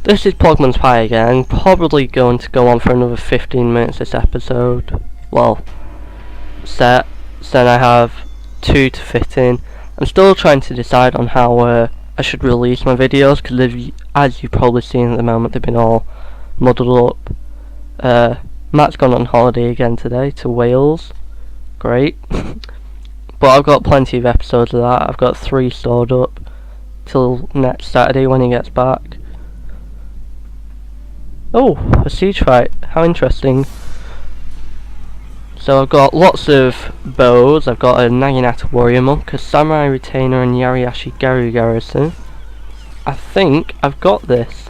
This is Pogman's Pie again. Probably going to go on for another 15 minutes this episode. Well, set. So then I have 2 to fit in. I'm still trying to decide on how I should release my videos, because as you've probably seen at the moment, they've been all muddled up. Matt's gone on holiday again today to Wales. Great. But I've got plenty of episodes of that. I've got 3 stored up till next Saturday when he gets back. Oh, a siege fight. How interesting. So I've got lots of bows. I've got a Naginata Warrior Monk, a Samurai Retainer and Yariashi Garu Garrison. I think I've got this.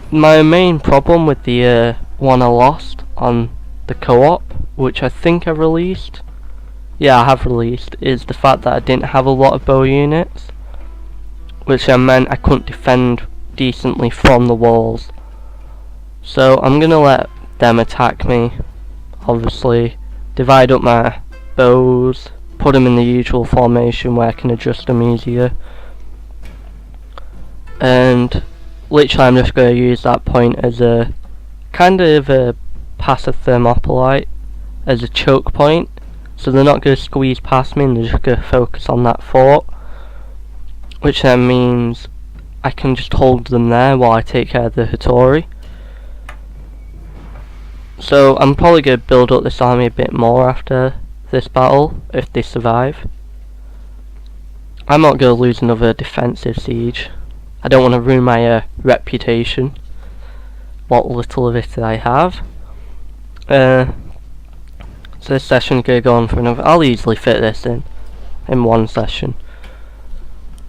My main problem with the one I lost on the co-op, which I think I released, yeah I have released, is the fact that I didn't have a lot of bow units, which meant I couldn't defend decently from the walls. So I'm gonna let them attack me, obviously, divide up my bows, put them in the usual formation where I can adjust them easier, and literally I'm just going to use that point as a kind of a passive thermopolite, as a choke point, so they're not going to squeeze past me and they're just going to focus on that fort, which then means I can just hold them there while I take care of the Hattori. So I'm probably going to build up this army a bit more after this battle, if they survive. I'm not going to lose another defensive siege. I don't want to ruin my reputation, what little of it I have. So this session's going to go on for another, I'll easily fit this in one session.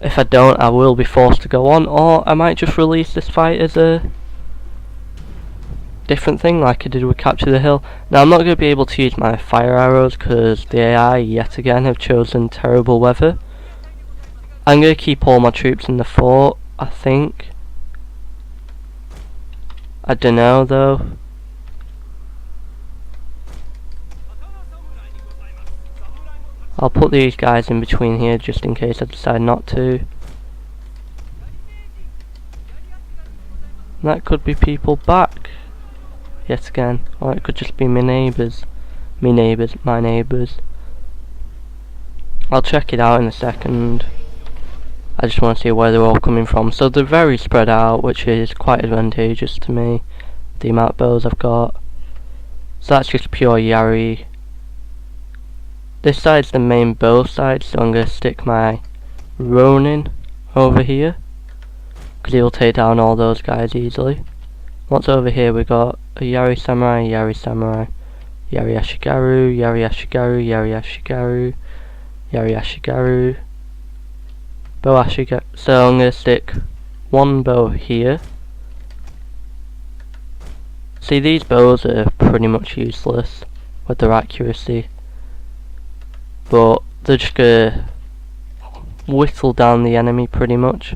If I don't, I will be forced to go on, or I might just release this fight as a different thing like I did with Capture the Hill. Now I'm not going to be able to use my fire arrows because the AI yet again have chosen terrible weather. I'm going to keep all my troops in the fort, I think. I don't know though. I'll put these guys in between here just in case I decide not to. And that could be people back yet again, or it could just be my neighbours. My neighbours. I'll check it out in a second. I just want to see where they're all coming from. So they're very spread out, which is quite advantageous to me, the amount of bows I've got. So that's just pure Yari. This side's the main bow side, so I'm going to stick my Ronin over here, because he'll take down all those guys easily. What's over here? We got a Yari Samurai, Yari Samurai, Yari Ashigaru, Yari Ashigaru, Yari Ashigaru, Yari Ashigaru, Bow Ashigaru. So I'm going to stick one bow here. See, these bows are pretty much useless with their accuracy, but they're just gonna whittle down the enemy pretty much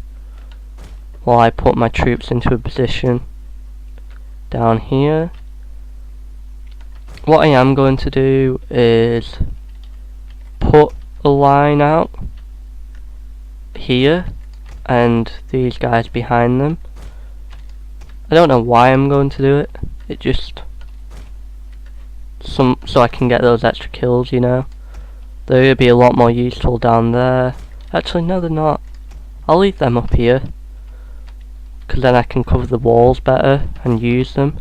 while I put my troops into a position down here. What I am going to do is put a line out here and these guys behind them. I don't know why I'm going to do it, it just so I can get those extra kills, you know. They're going to be a lot more useful down there. Actually no, they're not. I'll leave them up here, because then I can cover the walls better and use them.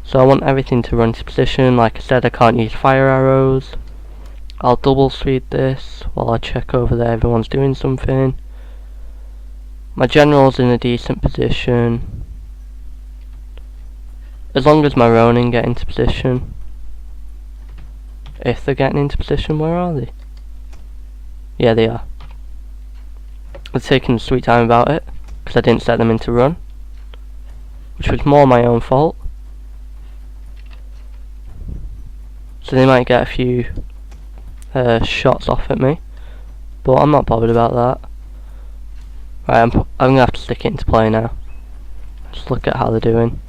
So I want everything to run to position. Like I said, I can't use fire arrows. I'll double speed this while I check over there everyone's doing something. My general's in a decent position, as long as my Ronin get into position. If they're getting into position, where are they? Yeah, they are. They're taking a sweet time about it, because I didn't set them into run, which was more my own fault. So they might get a few shots off at me, but I'm not bothered about that. Right, I'm going to have to stick it into play now. Just look at how they're doing.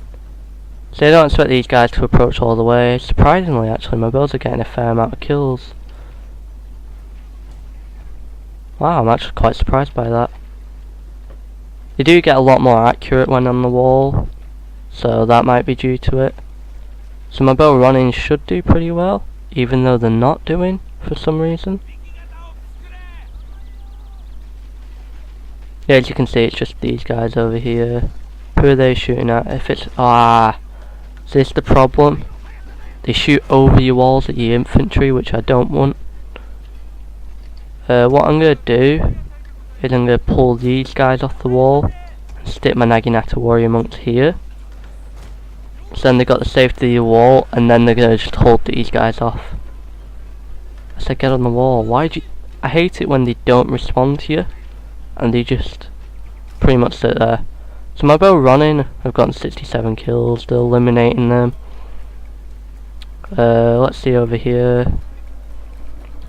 So I don't expect these guys to approach all the way. Surprisingly, actually, my bows are getting a fair amount of kills. Wow, I'm actually quite surprised by that. They do get a lot more accurate when on the wall, so that might be due to it. So my bow running should do pretty well, even though they're not doing for some reason. Yeah, as you can see, it's just these guys over here. Who are they shooting at? If it's... Ah! Is this the problem? They shoot over your walls at your infantry, which I don't want. What I'm going to do is I'm going to pull these guys off the wall and stick my Naginata warrior monks here. So then they've got the safety of the wall, and then they're going to just hold these guys off. I said get on the wall. Why do you... I hate it when they don't respond to you and they just pretty much sit there. So my bow running, I've gotten 67 kills, still eliminating them. Let's see over here.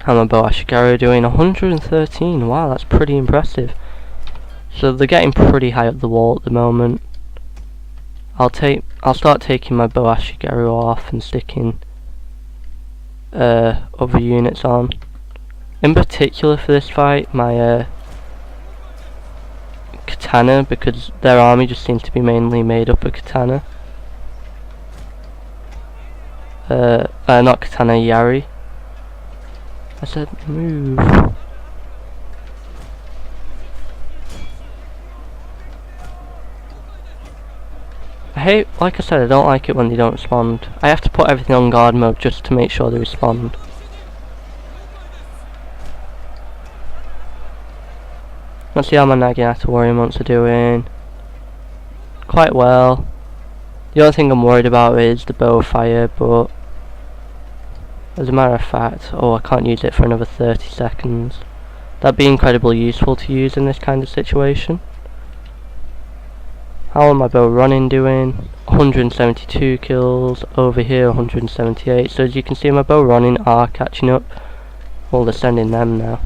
How my bow Ashigaru doing? 113. Wow, that's pretty impressive. So they're getting pretty high up the wall at the moment. I'll start taking my bow Ashigaru off and sticking other units on. In particular for this fight, my katana, because their army just seems to be mainly made up of katana. Not katana, Yari. I said move. I hate, like I said, I don't like it when they don't respond. I have to put everything on guard mode just to make sure they respond. Let's see how my Naginata warrior monks are doing. Quite well. The only thing I'm worried about is the bow fire, but as a matter of fact, oh, I can't use it for another 30 seconds. That'd be incredibly useful to use in this kind of situation. How are my bow running doing? 172 kills, over here 178. So as you can see, my bow running are catching up. Well, they're sending them now.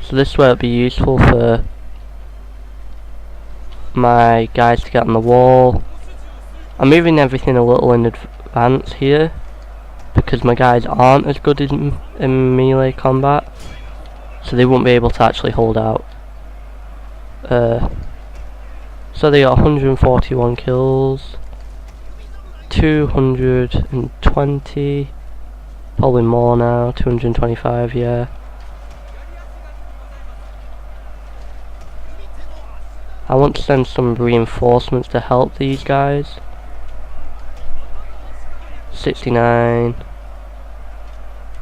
So this will be useful for my guys to get on the wall. I'm moving everything a little in advance here because my guys aren't as good in melee combat, so they won't be able to actually hold out. So they got 141 kills, 220, probably more now, 225, yeah. I want to send some reinforcements to help these guys. 69.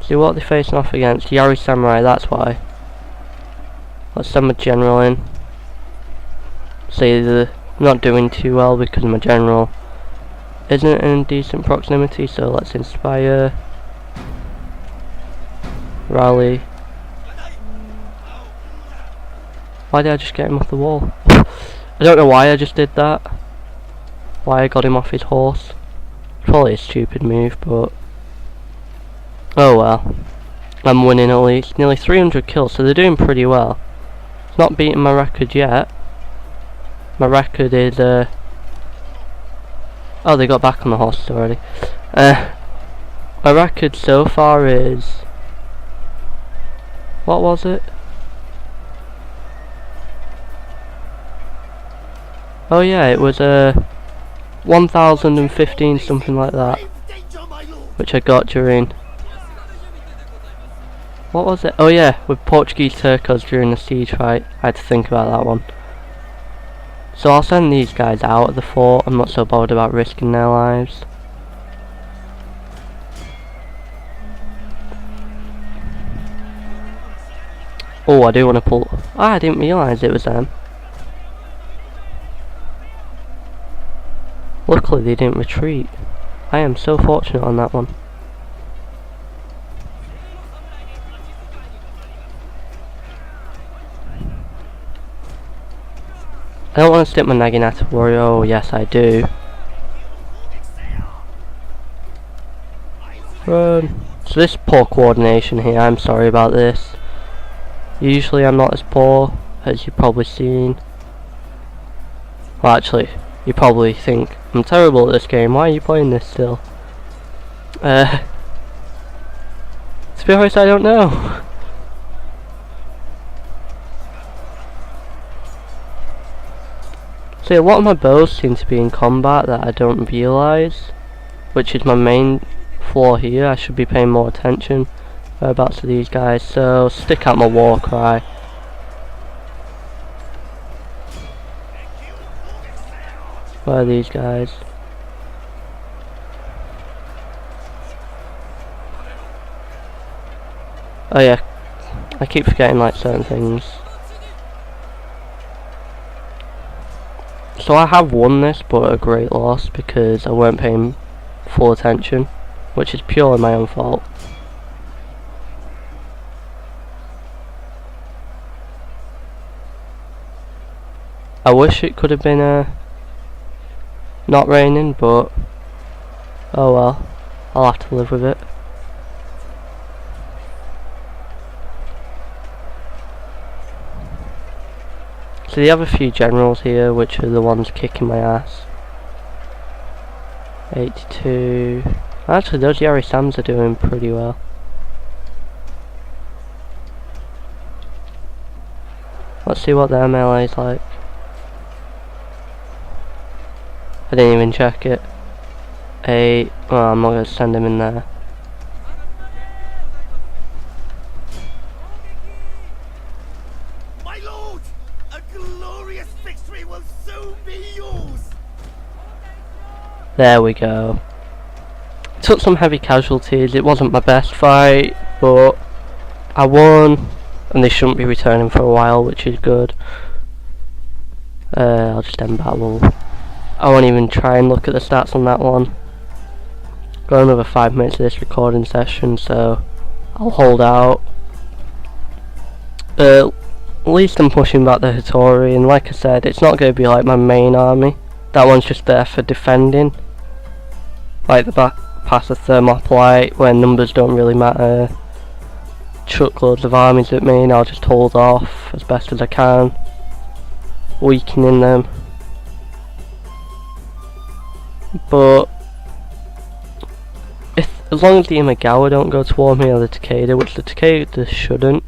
See what they're facing off against. Yari Samurai, that's why. Let's send my general in. See, they're not doing too well because my general isn't in decent proximity, so let's inspire. Rally. Why did I just get him off the wall? I don't know why I just did that. Why I got him off his horse. Probably a stupid move, but oh well. I'm winning at least. Nearly 300 kills, so they're doing pretty well. It's not beating my record yet. My record is oh, they got back on the horses already. My record so far is, what was it? Oh yeah, it was 1015, something like that, which I got during, what was it? Oh yeah, with Portuguese Turcos during the siege fight. I had to think about that one. So I'll send these guys out of the fort. I'm not so bothered about risking their lives. Oh, I do want to pull. Ah, I didn't realise it was them. Luckily they didn't retreat. I am so fortunate on that one. I don't want to stick my Naginata warrior. Oh yes I do. Run. So this poor coordination here, I'm sorry about this. Usually I'm not as poor as you've probably seen. Well actually, you probably think I'm terrible at this game, why are you playing this still? To be honest, I don't know. See, a lot of my bows seem to be in combat that I don't realise, which is my main flaw here. I should be paying more attention whereabouts to these guys, so stick out my war cry. Where are these guys? Oh yeah, I keep forgetting like certain things. So I have won this, but at a great loss because I weren't paying full attention, which is purely my own fault. I wish it could have been not raining, but oh well, I'll have to live with it. So you have a few generals here, which are the ones kicking my ass. 82. Actually, those Yari Sams are doing pretty well. Let's see what their melee is like. I didn't even check it. Well, I'm not going to send him in there. My lord, a glorious victory will soon be yours. There we go. Took some heavy casualties. It wasn't my best fight, but I won, and they shouldn't be returning for a while, which is good. I'll just end battle. I won't even try and look at the stats on that one. Got another 5 minutes of this recording session, so I'll hold out. At least I'm pushing back the Hattori, and like I said, it's not going to be like my main army. That one's just there for defending. Like the back pass of Thermopylae, where numbers don't really matter. Chuck loads of armies at me, and I'll just hold off as best as I can, weakening them. But as long as the Imagawa don't go toward me, or the Takeda, which the Takeda shouldn't,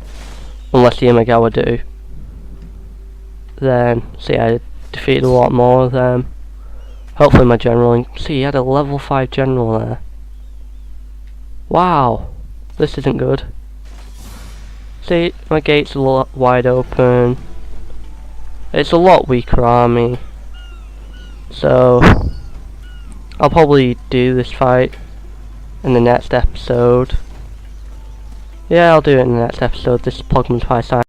unless the Imagawa do, then see, I defeated a lot more of them. Hopefully my general, see, he had a level 5 general there. Wow, this isn't good. See, my gate's a lot wide open. It's a lot weaker army, so I'll probably do this fight in the next episode. Yeah, I'll do it in the next episode. This is Pogman's Pie sign.